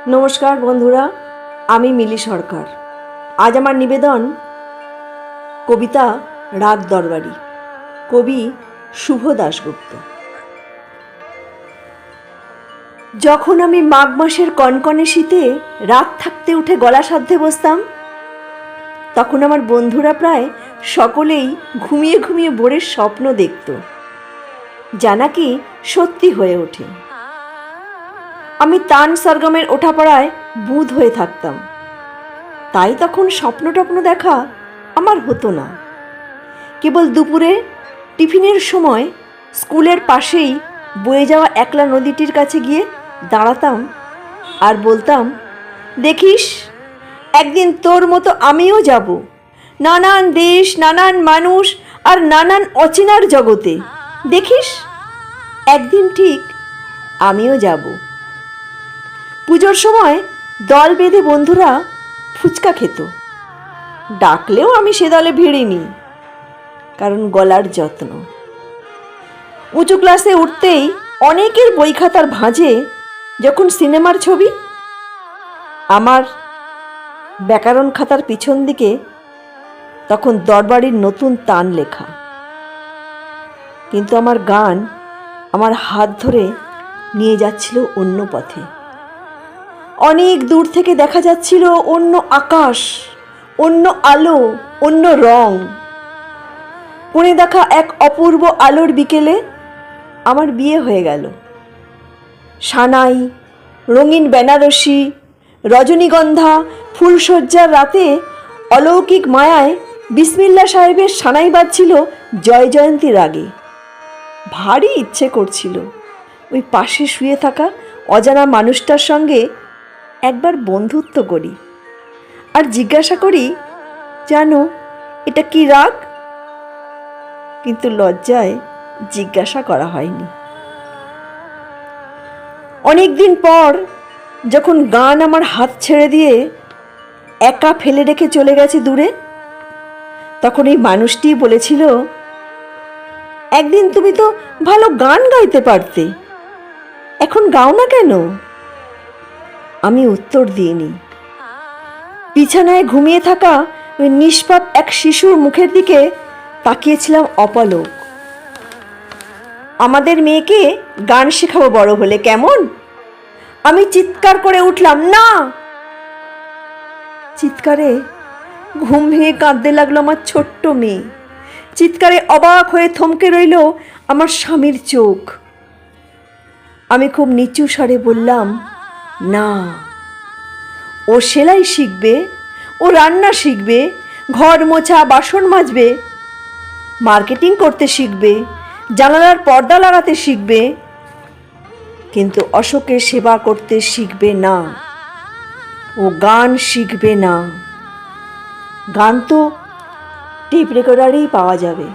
নমস্কার বন্ধুরা, আমি মিলি সরকার। আজ আমার নিবেদন কবিতা রাগ দরবারি, কবি শুভ দাশগুপ্ত। যখন আমি মাঘ মাসের কনকনে শীতে রাত থাকতে উঠে গলা সাধ্যে বসতাম, তখন আমার বন্ধুরা প্রায় সকলেই ঘুমিয়ে ঘুমিয়ে ভোরের স্বপ্ন দেখত, যা নাকি সত্যি হয়ে ওঠে। আমি তান সরগমের ওঠাপড়ায় বুঁদ হয়ে থাকতাম, তাই তখন স্বপ্ন টপ্ন দেখা আমার হতো না। কেবল দুপুরে টিফিনের সময় স্কুলের পাশেই বয়ে যাওয়া একলা নদীটির কাছে গিয়ে দাঁড়াতাম আর বলতাম, দেখিস একদিন তোর মতো আমিও যাব নানান দেশ, নানান মানুষ আর নানান অচেনার জগতে। দেখিস একদিন ঠিক আমিও যাব। পুজোর সময় দল বেঁধে বন্ধুরা ফুচকা খেত, ডাকলেও আমি সে দলে ভিড়িনি, কারণ গলার যত্ন। উঁচু ক্লাসে উঠতেই অনেকের বই খাতার ভাঁজে যখন সিনেমার ছবি, আমার ব্যাকরণ খাতার পিছন দিকে তখন দরবারির নতুন তান লেখা। কিন্তু আমার গান আমার হাত ধরে নিয়ে যাচ্ছিল অন্য পথে। অনেক দূর থেকে দেখা যাচ্ছিল অন্য আকাশ, অন্য আলো, অন্য রং। পুনে দেখা এক অপূর্ব আলোর বিকেলে আমার বিয়ে হয়ে গেল। সানাই, রঙিন বেনারসি, রজনীগন্ধা, ফুলশয্যার রাতে অলৌকিক মায়ায় বিসমিল্লা সাহেবের সানাই বাজছিল জয় জয়ন্তীর আগে। ভারী ইচ্ছে করছিল ওই পাশে শুয়ে থাকা অজানা মানুষটার সঙ্গে একবার বন্ধুত্ব করি আর জিজ্ঞাসা করি, জানো এটা কি রাগ? কিন্তু লজ্জায় জিজ্ঞাসা করা হয়নি। অনেকদিন পর যখন গান আমার হাত ছেড়ে দিয়ে একা ফেলে রেখে চলে গেছে দূরে, তখন এই মানুষটি বলেছিল, একদিন তুমি তো ভালো গান গাইতে পারতে, এখন গাও না কেন? আমি উত্তর দিইনি। বিছানায় ঘুমিয়ে থাকা ওই নিষ্পাপ এক শিশুর মুখের দিকে তাকিয়েছিলাম অপলক। আমাদের মেয়েকে গান শেখাবো বড় হলে, কেমন? আমি চিৎকার করে উঠলাম, না! চিৎকারে ঘুম ভেঙে কাঁদতে লাগলো আমার ছোট্ট মেয়ে। চিৎকারে অবাক হয়ে থমকে রইল আমার স্বামীর চোখ। আমি খুব নিচু স্বরে বললাম, না, ও সেলাই শিখবে, ও রান্না শিখবে, ঘর মোছা, বাসন মাজবে, মার্কেটিং করতে শিখবে, জানালার পর্দা লাগাতে শিখবে, কিন্তু অশোকের সেবা করতে শিখবে না। ও গান শিখবে না। গান তো টেপ রেকর্ডারেই পাওয়া যাবে।